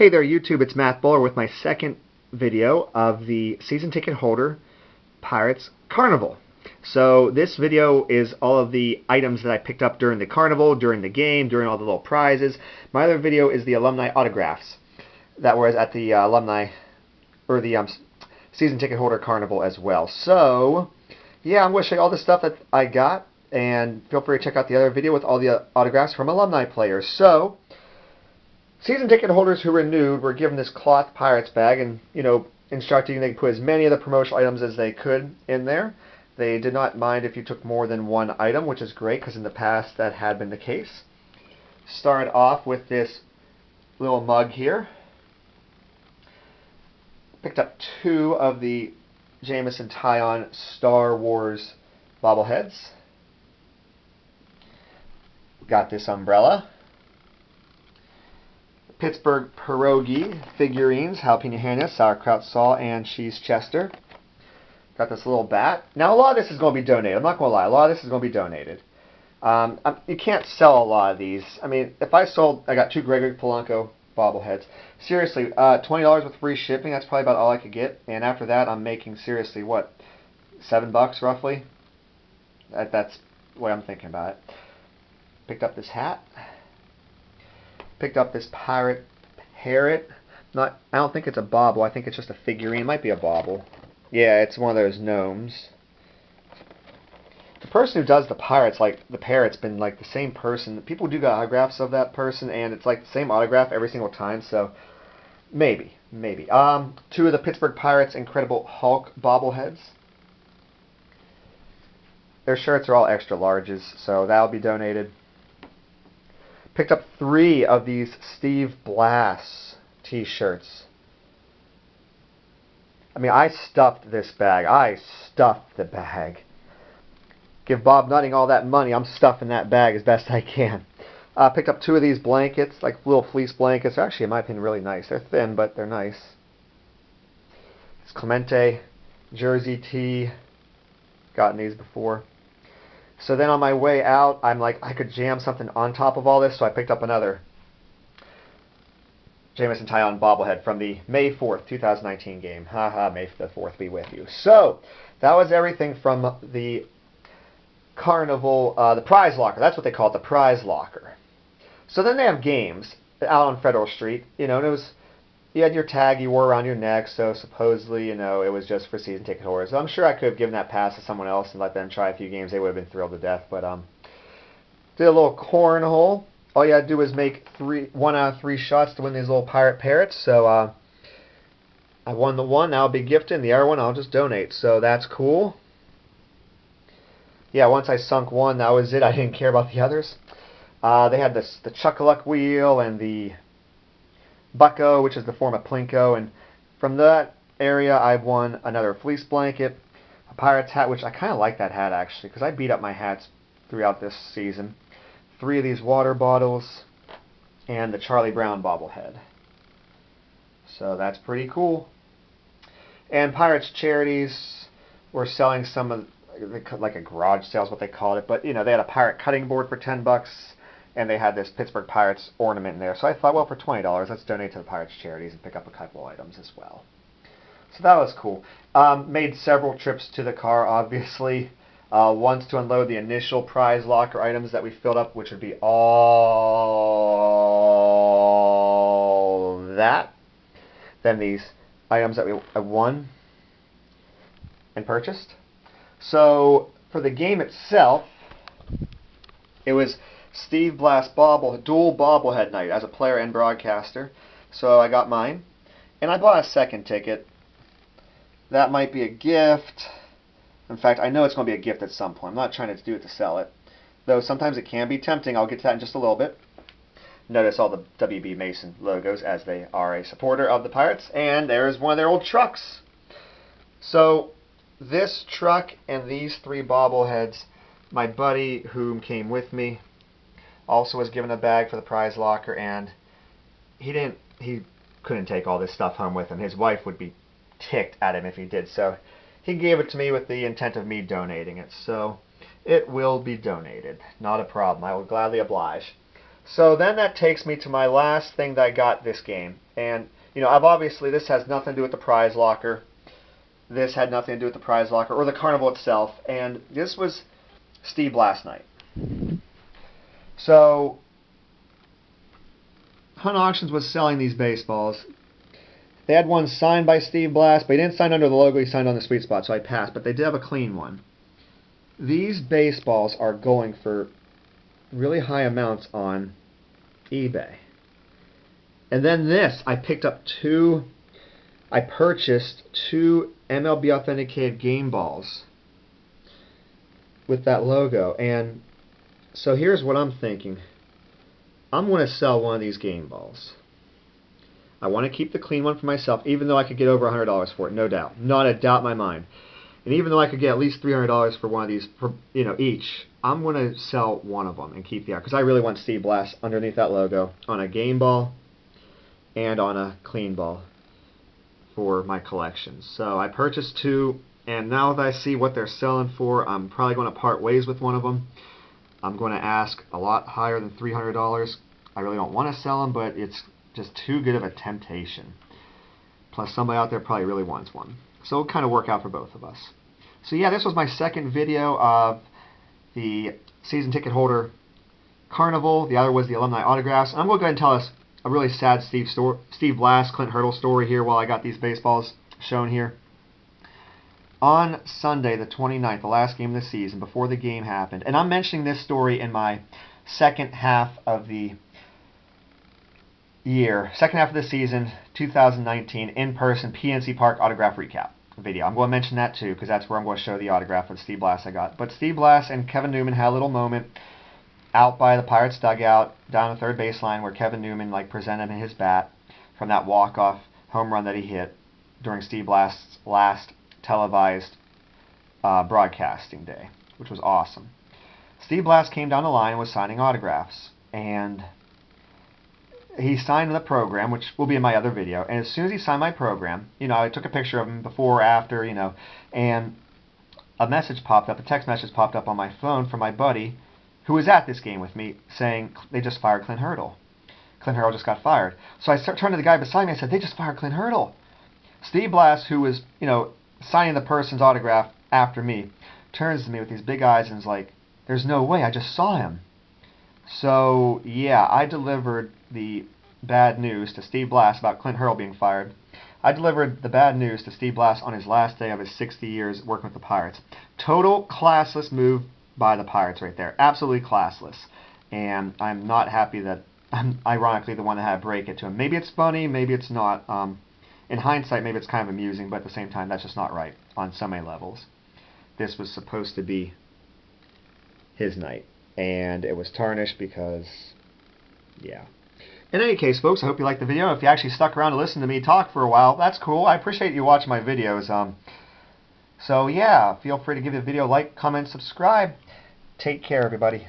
Hey there YouTube, it's Matt Buller with my second video of the season ticket holder Pirates Carnival. So this video is all of the items that I picked up during the carnival, during the game, during all the little prizes. My other video is the alumni autographs that was at the season ticket holder carnival as well. So yeah, I'm going to show you all the stuff that I got, and feel free to check out the other video with all the autographs from alumni players. So season ticket holders who renewed were given this cloth Pirates bag and, instructing they could put as many of the promotional items as they could in there. They did not mind if you took more than one item, which is great because in the past that had been the case. Started off with this little mug here. Picked up 2 of the Jameson Tie-On Star Wars bobbleheads. Got this umbrella. Pittsburgh pierogi figurines, jalapeno Hannah, sauerkraut Saul, and cheese Chester. Got this little bat. Now a lot of this is going to be donated. I'm not going to lie. A lot of this is going to be donated. You can't sell a lot of these. I mean, if I got 2 Gregory Polanco bobbleheads. Seriously, $20 with free shipping. That's probably about all I could get. And after that, I'm making seriously what, $7 roughly. That's the way I'm thinking about it. Picked up this hat. Picked up this pirate parrot. I don't think it's a bauble. I think it's just a figurine. It might be a bauble. Yeah, it's one of those gnomes. The person who does the pirates, like the parrot's been like the same person. People do get autographs of that person, and it's like the same autograph every single time. So maybe. 2 of the Pittsburgh Pirates Incredible Hulk bobbleheads. Their shirts are all extra larges, so that'll be donated. Picked up 3 of these Steve Blass t-shirts. I mean, I stuffed this bag. I stuffed the bag. Give Bob Nutting all that money. I'm stuffing that bag as best I can. Picked up 2 of these blankets, like little fleece blankets. They're actually, in my opinion, really nice. They're thin, but they're nice. It's Clemente jersey tee. Gotten these before. So then on my way out, I'm like, I could jam something on top of all this, so I picked up another Jameson Tie-On bobblehead from the May 4th, 2019 game. Haha, May the 4th be with you. So, that was everything from the Carnival, the prize locker. That's what they call it, the prize locker. So then they have games out on Federal Street, and it was, you had your tag you wore around your neck, so supposedly, it was just for season ticket holders. So I'm sure I could have given that pass to someone else and let them try a few games. They would have been thrilled to death. But did a little cornhole. All you had to do was make 1 out of 3 shots to win these little pirate parrots. So I won the one. That'll be gifted, and the other one I'll just donate. So that's cool. Yeah, once I sunk one, that was it. I didn't care about the others. They had the Chuck-a-Luck wheel and the Bucko, which is the form of Plinko, and from that area I won another fleece blanket, a Pirates hat, which I kind of like that hat actually, because I beat up my hats throughout this season, 3 of these water bottles, and the Charlie Brown bobblehead. So that's pretty cool. And Pirates Charities were selling some of, like a garage sale is what they called it, but they had a pirate cutting board for $10. And they had this Pittsburgh Pirates ornament in there. So I thought, well, for $20, let's donate to the Pirates Charities and pick up a couple items as well. So that was cool. Made several trips to the car, obviously. Once to unload the initial prize locker items that we filled up, which would be all that. Then these items that I won and purchased. So for the game itself, it was Steve Blass dual bobblehead night as a player and broadcaster. So I got mine. And I bought a second ticket. That might be a gift. In fact, I know it's going to be a gift at some point. I'm not trying to do it to sell it. Though sometimes it can be tempting. I'll get to that in just a little bit. Notice all the WB Mason logos as they are a supporter of the Pirates. And there's one of their old trucks. So this truck and these 3 bobbleheads, my buddy who came with me also was given a bag for the prize locker, and he couldn't take all this stuff home with him. His wife would be ticked at him if he did, so he gave it to me with the intent of me donating it. So it will be donated. Not a problem. I will gladly oblige. So then that takes me to my last thing that I got this game. And, you know, I've obviously, this has nothing to do with the prize locker. This had nothing to do with the prize locker or the carnival itself. And this was Steve Blass night. So, Hunt Auctions was selling these baseballs. They had one signed by Steve Blass, but he didn't sign under the logo, he signed on the sweet spot, so I passed. But they did have a clean one. These baseballs are going for really high amounts on eBay. And then this, I purchased two MLB authenticated game balls with that logo. And so here's what I'm thinking. I'm going to sell one of these game balls. I want to keep the clean one for myself, even though I could get over $100 for it, no doubt. Not a doubt in my mind. And even though I could get at least $300 for one of these, each, I'm going to sell one of them and keep the other, because I really want Steve Blass underneath that logo on a game ball and on a clean ball for my collection. So I purchased two, and now that I see what they're selling for, I'm probably going to part ways with one of them. I'm going to ask a lot higher than $300. I really don't want to sell them, but it's just too good of a temptation. Plus somebody out there probably really wants one. So it'll kind of work out for both of us. So yeah, this was my second video of the season ticket holder Carnival. The other was the alumni autographs. I'm going to go ahead and tell us a really sad Steve Blass, Clint Hurdle story here while I got these baseballs shown here. On Sunday the 29th, the last game of the season, before the game happened, and I'm mentioning this story in my second half of the year, second half of the season, 2019, in-person PNC Park autograph recap video. I'm going to mention that too, because that's where I'm going to show the autograph of Steve Blass I got. But Steve Blass and Kevin Newman had a little moment out by the Pirates dugout, down the third baseline, where Kevin Newman presented him his bat from that walk-off home run that he hit during Steve Blass' last televised broadcasting day, which was awesome. Steve Blass came down the line and was signing autographs, and he signed the program, which will be in my other video. And as soon as he signed my program, I took a picture of him before, after, and a message popped up, a text message popped up on my phone from my buddy who was at this game with me, saying they just fired Clint Hurdle. Clint Hurdle just got fired. So I turned to the guy beside me and said, they just fired Clint Hurdle. Steve Blass, who was, signing the person's autograph after me, turns to me with these big eyes and is like, there's no way, I just saw him. So, yeah, I delivered the bad news to Steve Blass about Clint Hurdle being fired. I delivered the bad news to Steve Blass on his last day of his 60 years working with the Pirates. Total classless move by the Pirates right there. Absolutely classless. And I'm not happy that I'm ironically the one that had to break it to him. Maybe it's funny, maybe it's not. In hindsight, maybe it's kind of amusing, but at the same time, that's just not right on so many levels. This was supposed to be his night, and it was tarnished because, yeah. In any case, folks, I hope you liked the video. If you actually stuck around to listen to me talk for a while, that's cool. I appreciate you watching my videos. So, yeah, feel free to give the video a like, comment, subscribe. Take care, everybody.